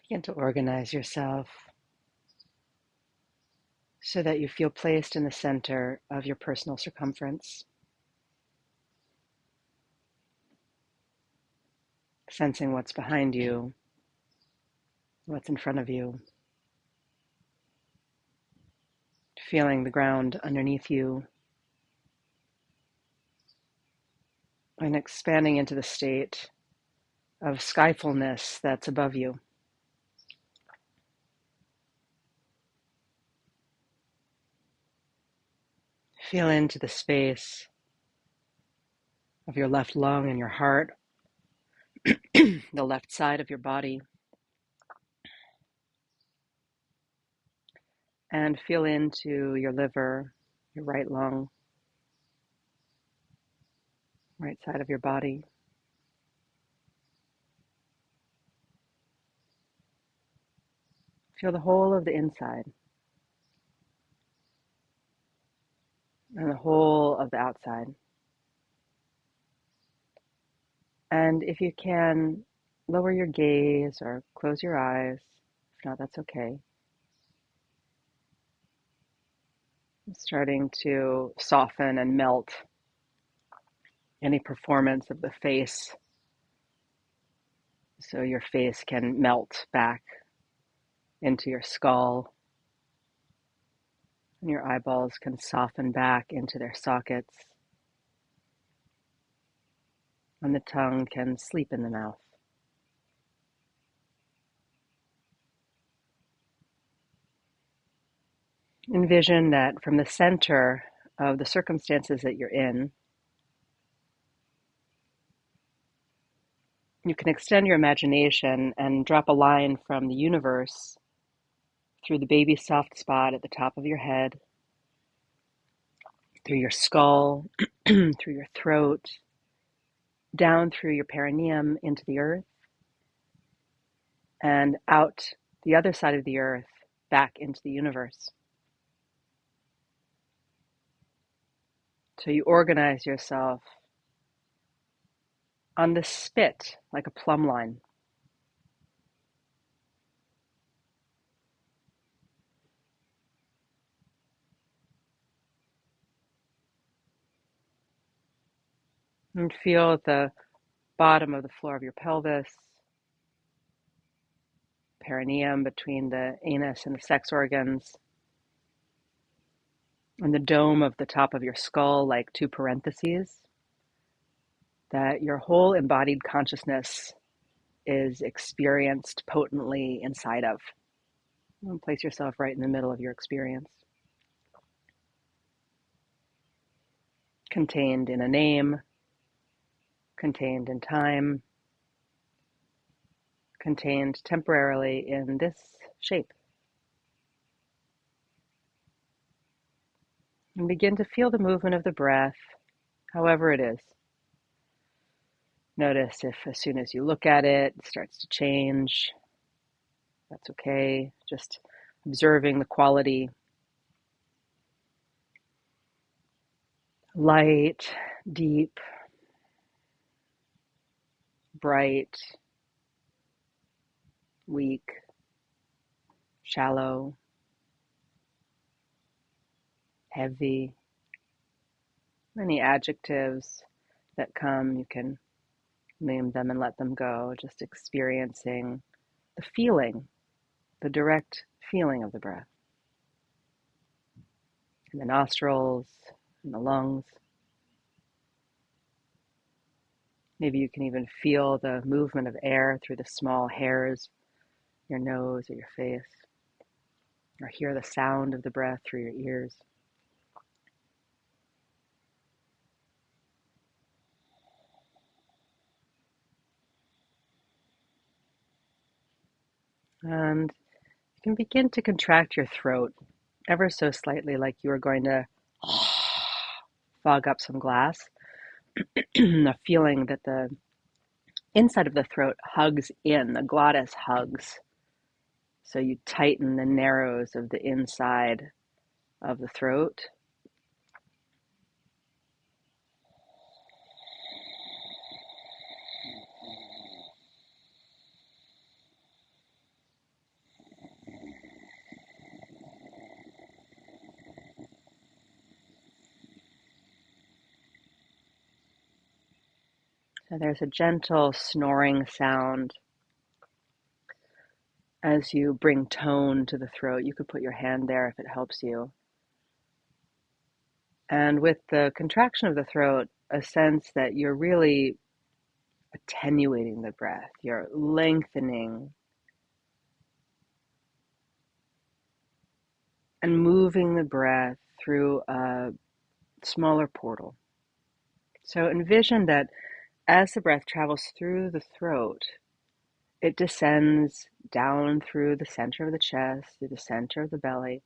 Begin to organize yourself so that you feel placed in the center of your personal circumference, sensing what's behind you, what's in front of you, feeling the ground underneath you, and expanding into the state of skyfulness that's above you. Feel into the space of your left lung and your heart, the left side of your body, and feel into your liver, your right lung, right side of your body. Feel the whole of the inside and the whole of the outside. And if you can, lower your gaze or close your eyes. If not, that's okay. Starting to soften and melt any performance of the face, so your face can melt back into your skull and your eyeballs can soften back into their sockets and the tongue can sleep in the mouth. Envision that from the center of the circumstances that you're in, you can extend your imagination and drop a line from the universe through the baby soft spot at the top of your head, through your skull, through your throat, down through your perineum into the earth, and out the other side of the earth back into the universe. So you organize yourself on the spit like a plumb line. And feel at the bottom of the floor of your pelvis, perineum between the anus and the sex organs, and the dome of the top of your skull like two parentheses, that your whole embodied consciousness is experienced potently inside of. And place yourself right in the middle of your experience. Contained in a name, contained in time, contained temporarily in this shape. And begin to feel the movement of the breath, however it is. Notice if as soon as you look at it, it starts to change. That's okay. Just observing the quality. Light, deep, bright, weak, shallow, heavy. Any adjectives that come, you can name them and let them go. Just experiencing the feeling, the direct feeling of the breath in the nostrils, in the lungs. Maybe you can even feel the movement of air through the small hairs, your nose or your face, or hear the sound of the breath through your ears. And you can begin to contract your throat ever so slightly, like you are going to fog up some glass. A feeling that the inside of the throat hugs in, the glottis hugs. So you tighten the narrows of the inside of the throat. So there's a gentle snoring sound as you bring tone to the throat. You could put your hand there if it helps you. And with the contraction of the throat, a sense that you're really attenuating the breath. You're lengthening and moving the breath through a smaller portal. So envision that as the breath travels through the throat, it descends down through the center of the chest, through the center of the belly,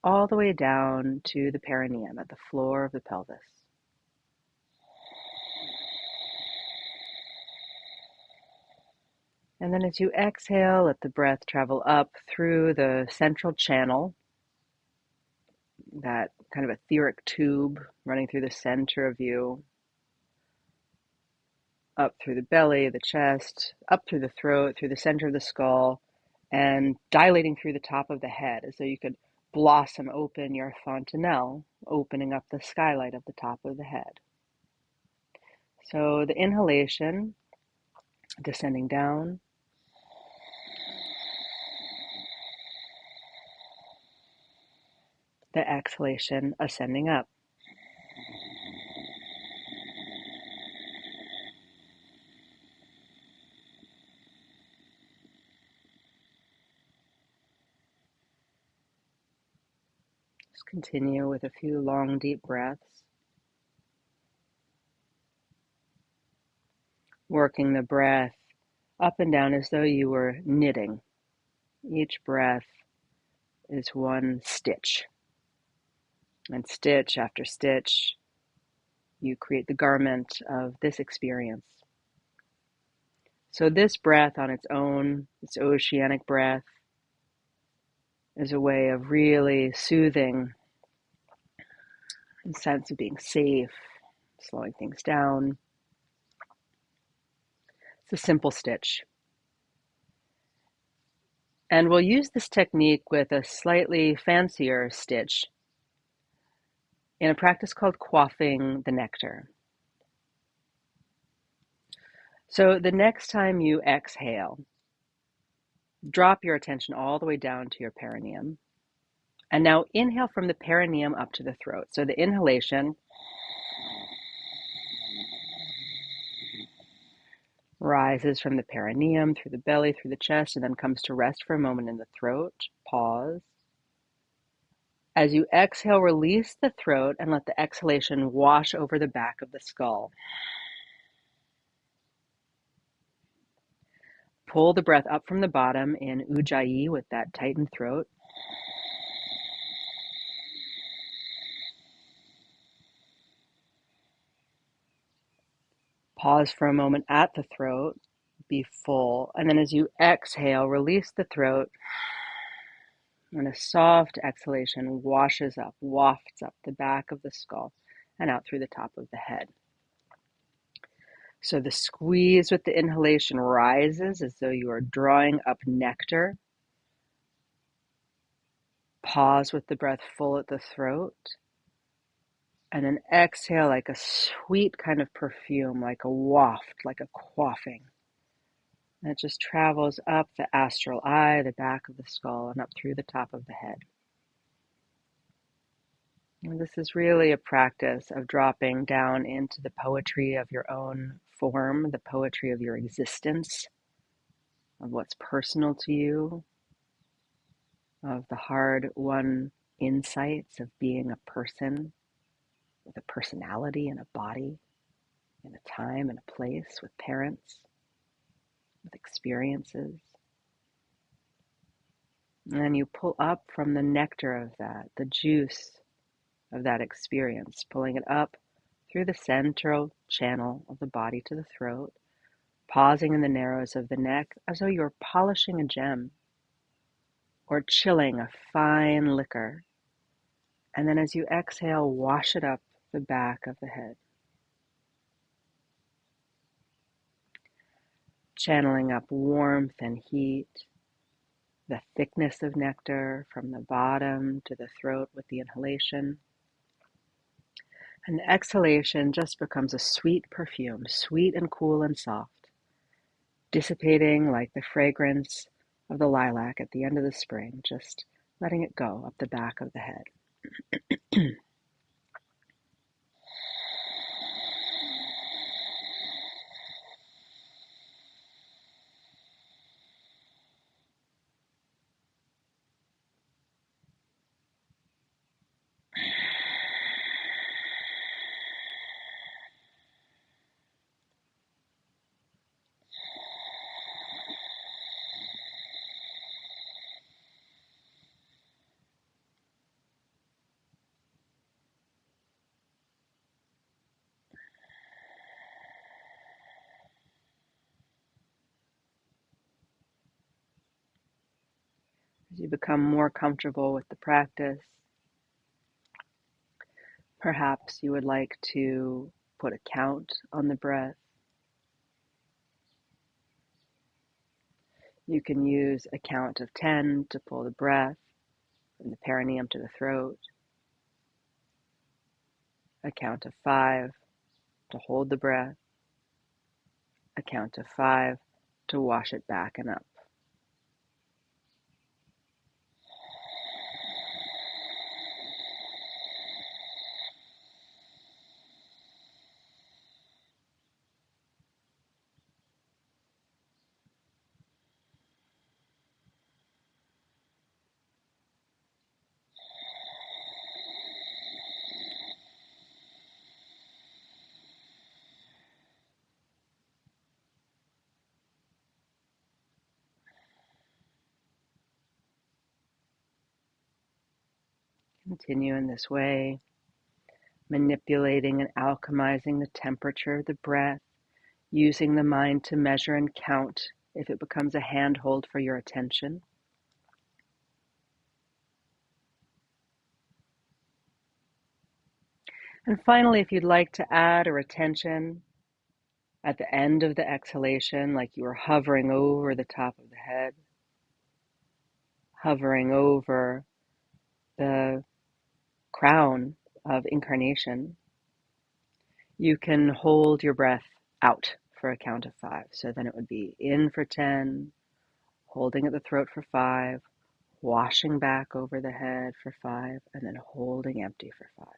all the way down to the perineum at the floor of the pelvis. And then as you exhale, let the breath travel up through the central channel, that kind of etheric tube running through the center of you, up through the belly, the chest, up through the throat, through the center of the skull, and dilating through the top of the head as though you could blossom open your fontanelle, opening up the skylight of the top of the head. So the inhalation, descending down, the exhalation, ascending up. Just continue with a few long, deep breaths, working the breath up and down as though you were knitting. Each breath is one stitch. And stitch after stitch, you create the garment of this experience. So this breath on its own, this oceanic breath, is a way of really soothing the sense of being safe, slowing things down. It's a simple stitch. And we'll use this technique with a slightly fancier stitch in a practice called quaffing the nectar. So the next time you exhale, drop your attention all the way down to your perineum. And now inhale from the perineum up to the throat. So the inhalation rises from the perineum, through the belly, through the chest, and then comes to rest for a moment in the throat. Pause. As you exhale, release the throat and let the exhalation wash over the back of the skull. Pull the breath up from the bottom in Ujjayi with that tightened throat. Pause for a moment at the throat. Be full. And then as you exhale, release the throat. And a soft exhalation washes up, wafts up the back of the skull and out through the top of the head. So the squeeze with the inhalation rises as though you are drawing up nectar. Pause with the breath full at the throat. And then exhale like a sweet kind of perfume, like a waft, like a quaffing. And it just travels up the astral eye, the back of the skull, and up through the top of the head. And this is really a practice of dropping down into the poetry of your own form, the poetry of your existence, of what's personal to you, of the hard-won insights of being a person with a personality and a body, in a time and a place, with parents, with experiences. And then you pull up from the nectar of that, the juice of that experience, pulling it up through the central channel of the body to the throat, pausing in the narrows of the neck as though you're polishing a gem or chilling a fine liquor. And then as you exhale, wash it up the back of the head. Channeling up warmth and heat, the thickness of nectar from the bottom to the throat with the inhalation. And the exhalation just becomes a sweet perfume, sweet and cool and soft, dissipating like the fragrance of the lilac at the end of the spring, just letting it go up the back of the head. As you become more comfortable with the practice, perhaps you would like to put a count on the breath. You can use a count of 10 to pull the breath from the perineum to the throat, a count of 5 to hold the breath, a count of 5 to wash it back and up. Continue in this way, manipulating and alchemizing the temperature of the breath, using the mind to measure and count if it becomes a handhold for your attention. And finally, if you'd like to add a retention at the end of the exhalation, like you were hovering over the top of the head, hovering over the crown of incarnation, you can hold your breath out for a count of 5. So then it would be in for 10, holding at the throat for 5, washing back over the head for 5, and then holding empty for 5.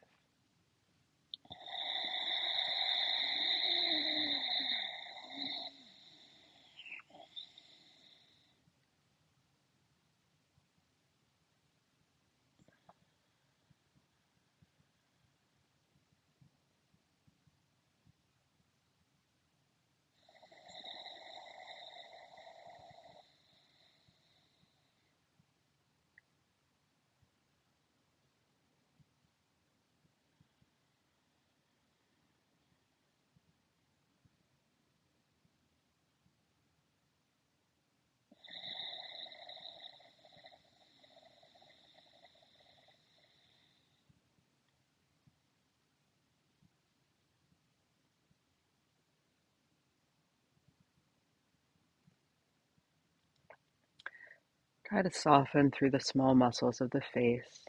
Try to soften through the small muscles of the face.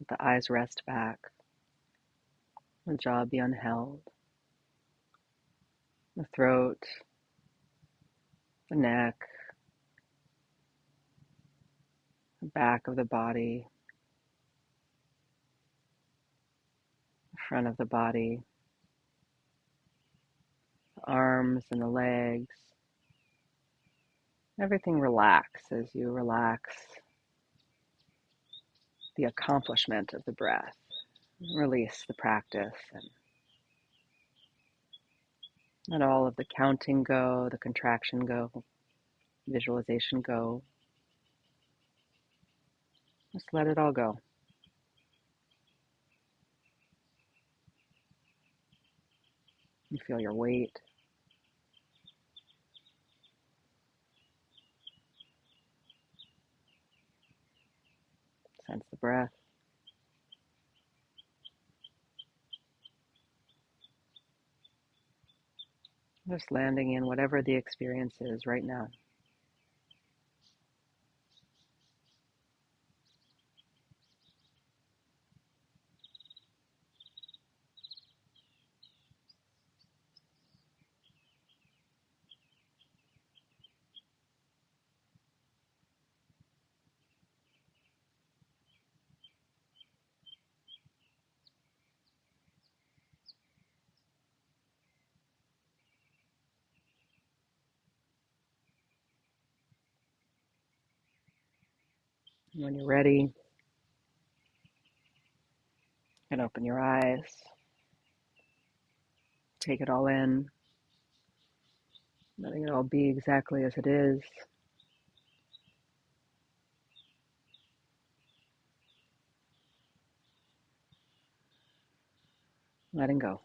Let the eyes rest back, the jaw be unheld, the throat, the neck, the back of the body, the front of the body, the arms and the legs. Everything relax as you relax the accomplishment of the breath. Release the practice and let all of the counting go, the contraction go, visualization go. Just let it all go. You feel your weight. Sense the breath. Just landing in whatever the experience is right now. When you're ready, you can open your eyes, take it all in, letting it all be exactly as it is, letting go.